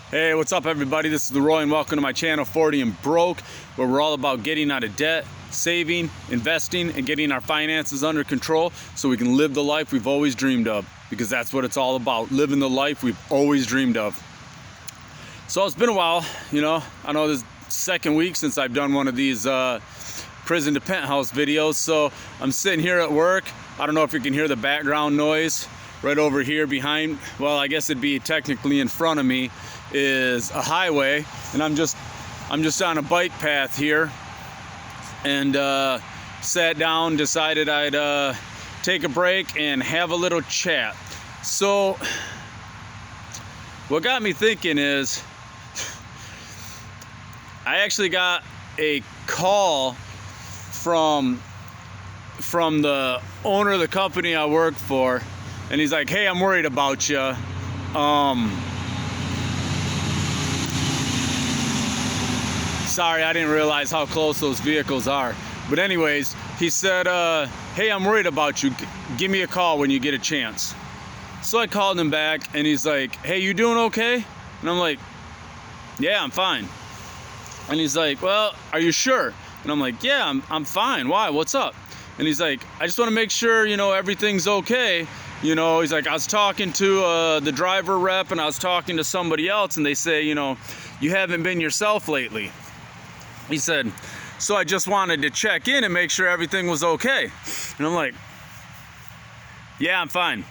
Hey, what's up everybody? This is the Roy and welcome to my channel 40 and Broke, where we're all about getting out of debt, saving, investing, and getting our finances under control so we can live the life we've always dreamed of, because that's what it's all about, living the life we've always dreamed of. So it's been a while, I know this is the second week since I've done one of these prison to penthouse videos. So I'm sitting here at work. I don't know if you can hear the background noise. Right over here behind, well, I guess it'd be technically in front of me, is a highway, and I'm just on a bike path here, and sat down, decided I'd take a break and have a little chat. So what got me thinking is I actually got a call from the owner of the company I work for, and he's like, "Hey, I'm worried about you. Sorry, I didn't realize how close those vehicles are. But anyways, he said, "Hey, I'm worried about you. Give me a call when you get a chance." So I called him back, and he's like, "Hey, you doing okay?" And I'm like, "Yeah, I'm fine." And he's like, "Well, are you sure?" And I'm like, "Yeah, I'm fine. Why? What's up?" And he's like, "I just want to make sure, everything's okay. He's like, I was talking to the driver rep, and I was talking to somebody else, and they say, you haven't been yourself lately." He said, "So I just wanted to check in and make sure everything was okay." And I'm like, "Yeah, I'm fine."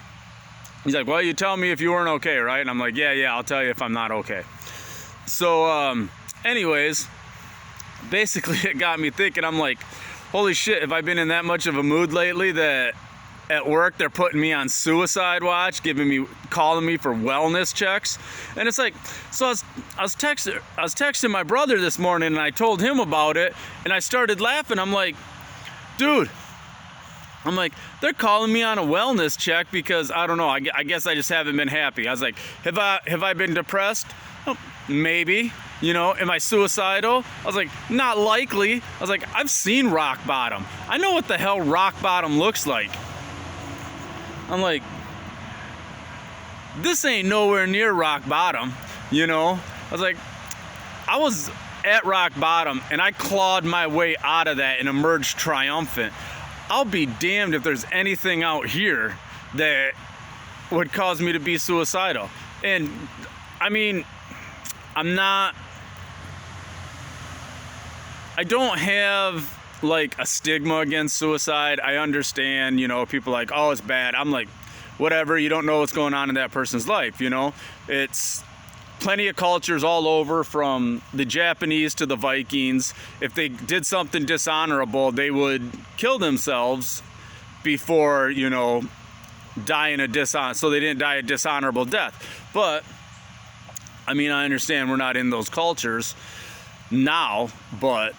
He's like, "Well, you tell me if you weren't okay, right?" And I'm like, yeah, I'll tell you if I'm not okay." So, anyways, basically it got me thinking. I'm like, holy shit, have I been in that much of a mood lately that at work they're putting me on suicide watch, calling me for wellness checks? And it's like, so I was texting my brother this morning, and I told him about it, and I started laughing. I'm like, dude, they're calling me on a wellness check because, I don't know, I guess I just haven't been happy. I was like, have I been depressed? Oh, maybe. Am I suicidal? I was like, not likely. I was like, I've seen rock bottom. I know what the hell rock bottom looks like. I'm like, this ain't nowhere near rock bottom, I was like, I was at rock bottom, and I clawed my way out of that and emerged triumphant. I'll be damned if there's anything out here that would cause me to be suicidal. And I mean, I don't have like a stigma against suicide. I understand, people are like, "Oh, it's bad." I'm like, whatever, you don't know what's going on in that person's life, It's plenty of cultures all over, from the Japanese to the Vikings. If they did something dishonorable, they would kill themselves before, dying so they didn't die a dishonorable death. But I mean, I understand we're not in those cultures now, but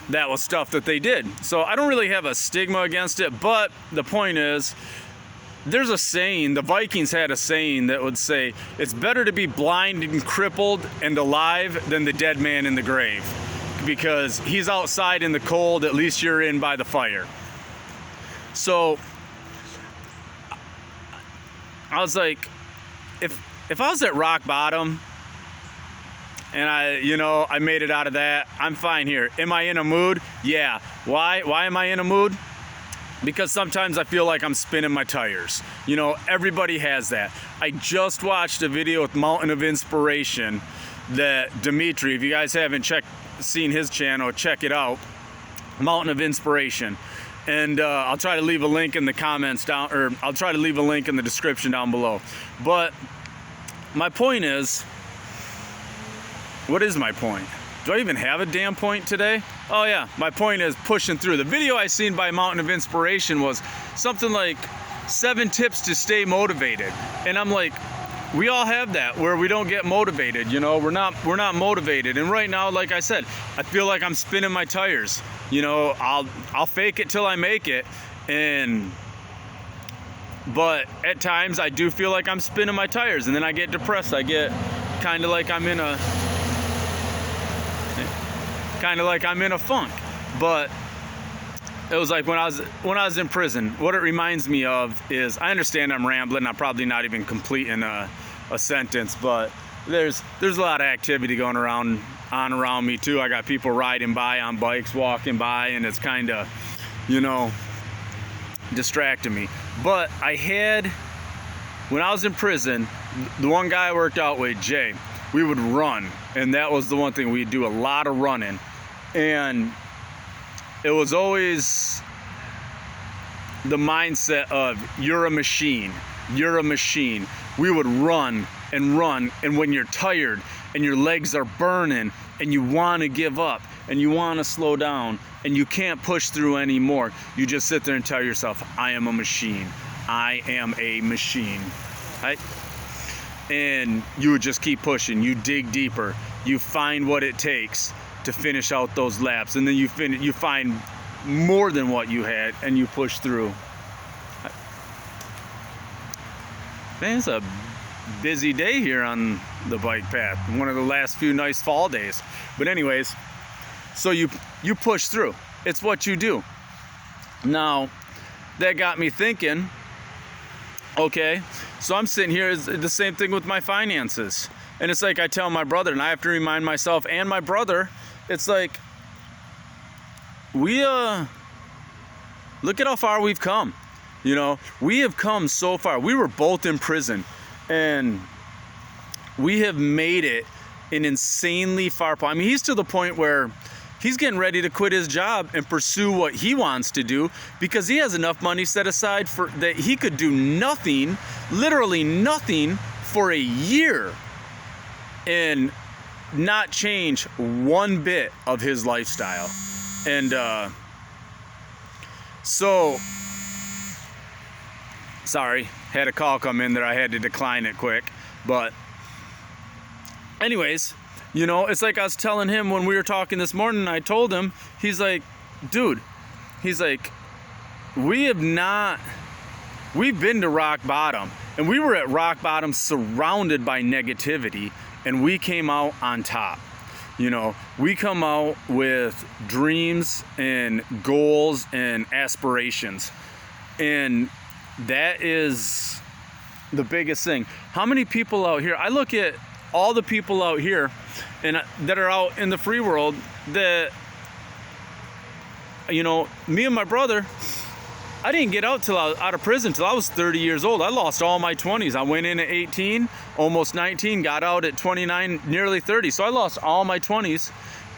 that was stuff that they did. So I don't really have a stigma against it, but the point is, there's a saying, the Vikings had a saying that would say, it's better to be blind and crippled and alive than the dead man in the grave, because he's outside in the cold, at least you're in by the fire. So I was like, if I was at rock bottom and I made it out of that, I'm fine here. Am I in a mood? Yeah. Why am I in a mood? Because sometimes I feel like I'm spinning my tires. Everybody has that. I just watched a video with Mountain of Inspiration that Dimitri, if you guys haven't seen his channel, check it out. Mountain of Inspiration. And I'll try to leave a link in the comments down, or I'll try to leave a link in the description down below. But my point is, what is my point? Do I even have a damn point today? Oh yeah, my point is pushing through. The video I seen by Mountain of Inspiration was something like 7 tips to stay motivated. And I'm like, we all have that where we don't get motivated, we're not motivated. And right now, like I said, I feel like I'm spinning my tires. I'll fake it till I make it. But at times I do feel like I'm spinning my tires, and then I get depressed. I get kind of like I'm in a funk. But it was like when I was in prison. What it reminds me of is, I understand I'm rambling. I'm probably not even completing a sentence, but there's a lot of activity going around me too. I got people riding by on bikes, walking by, and it's kind of, distracting me. But when I was in prison, the one guy I worked out with, Jay, we would run, and that was the one thing. We'd do a lot of running, and it was always the mindset of, you're a machine, you're a machine. We would run, and when you're tired and your legs are burning and you want to give up and you want to slow down and you can't push through anymore, you just sit there and tell yourself, I am a machine. I am a machine. Right? And you would just keep pushing. You dig deeper. You find what it takes to finish out those laps, and then you find more than what you had, and you push through. Man, it's a busy day here on the bike path. One of the last few nice fall days. But anyways, so you push through. It's what you do. Now, that got me thinking, okay, so I'm sitting here, it's the same thing with my finances. And it's like I tell my brother, and I have to remind myself and my brother, it's like, look at how far we've come. We have come so far. We were both in prison, and we have made it an insanely far point. I mean, he's to the point where he's getting ready to quit his job and pursue what he wants to do, because he has enough money set aside for that he could do nothing, literally nothing, for a year and not change one bit of his lifestyle. And so, sorry, had a call come in that I had to decline it quick. But anyways, it's like I was telling him when we were talking this morning, I told him, he's like, dude, he's like, we've been to rock bottom, and we were at rock bottom surrounded by negativity, and we came out on top. We come out with dreams and goals and aspirations, and that is the biggest thing. How many people out here, I look at all the people out here and that are out in the free world that, me and my brother, I didn't get out out of prison till I was 30 years old. I lost all my 20s. I went in at 18, almost 19, got out at 29, nearly 30. So I lost all my 20s.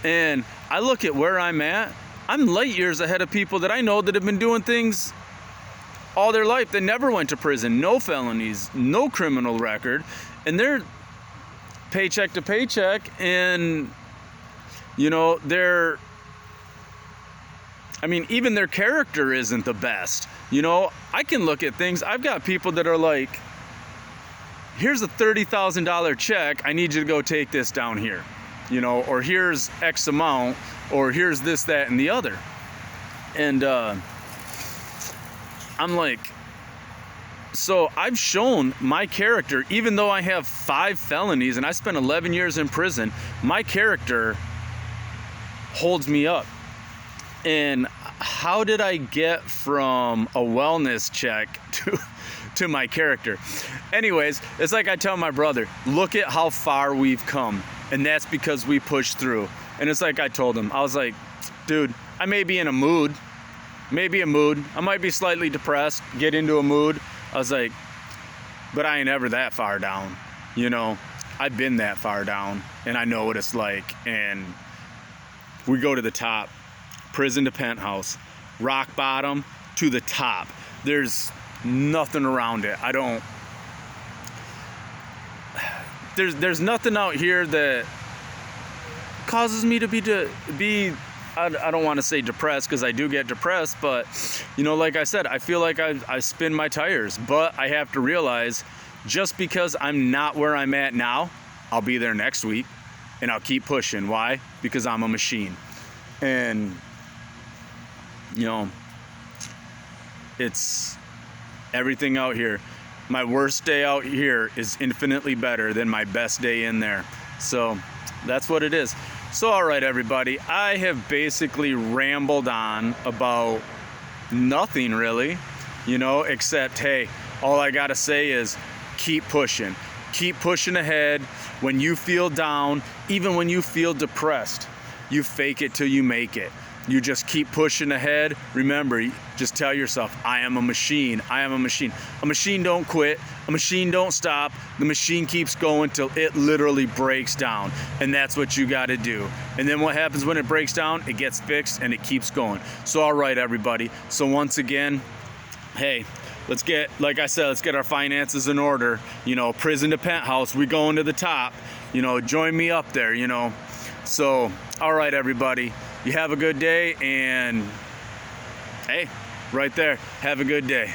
And I look at where I'm at. I'm light years ahead of people that I know that have been doing things all their life. They never went to prison, no felonies, no criminal record. And they're paycheck to paycheck, and even their character isn't the best. I can look at things. I've got people that are like, here's a $30,000 check, I need you to go take this down here, or here's X amount, or here's this, that, and the other. And I'm like, so I've shown my character, even though I have 5 felonies and I spent 11 years in prison, my character holds me up. And how did I get from a wellness check to my character? Anyways, it's like I tell my brother, look at how far we've come, and that's because we pushed through. And it's like I told him, I was like, dude, I may be in a mood, I might be slightly depressed, get into a mood. I was like, but I ain't ever that far down. I've been that far down, and I know what it's like. And we go to the top, prison to penthouse, rock bottom to the top. There's nothing around it. There's nothing out here that causes me to be I don't want to say depressed, because I do get depressed, but like I said, I feel like I spin my tires. But I have to realize, just because I'm not where I'm at now, I'll be there next week, and I'll keep pushing. Why? Because I'm a machine. And it's everything out here. My worst day out here is infinitely better than my best day in there. So that's what it is. So, all right, everybody, I have basically rambled on about nothing really, you know, except, hey, all I gotta say is keep pushing. Keep pushing ahead. When you feel down, even when you feel depressed, you fake it till you make it. You just keep pushing ahead. Remember, just tell yourself, I am a machine. I am a machine. A machine don't quit. A machine don't stop. The machine keeps going till it literally breaks down. And that's what you got to do. And then what happens when it breaks down? It gets fixed and it keeps going. So, all right, everybody. So once again, hey, let's get, like I said, let's get our finances in order. You know, prison to penthouse, we going to the top. You know, join me up there, you know. So, all right, everybody. You have a good day, and hey, right there, have a good day.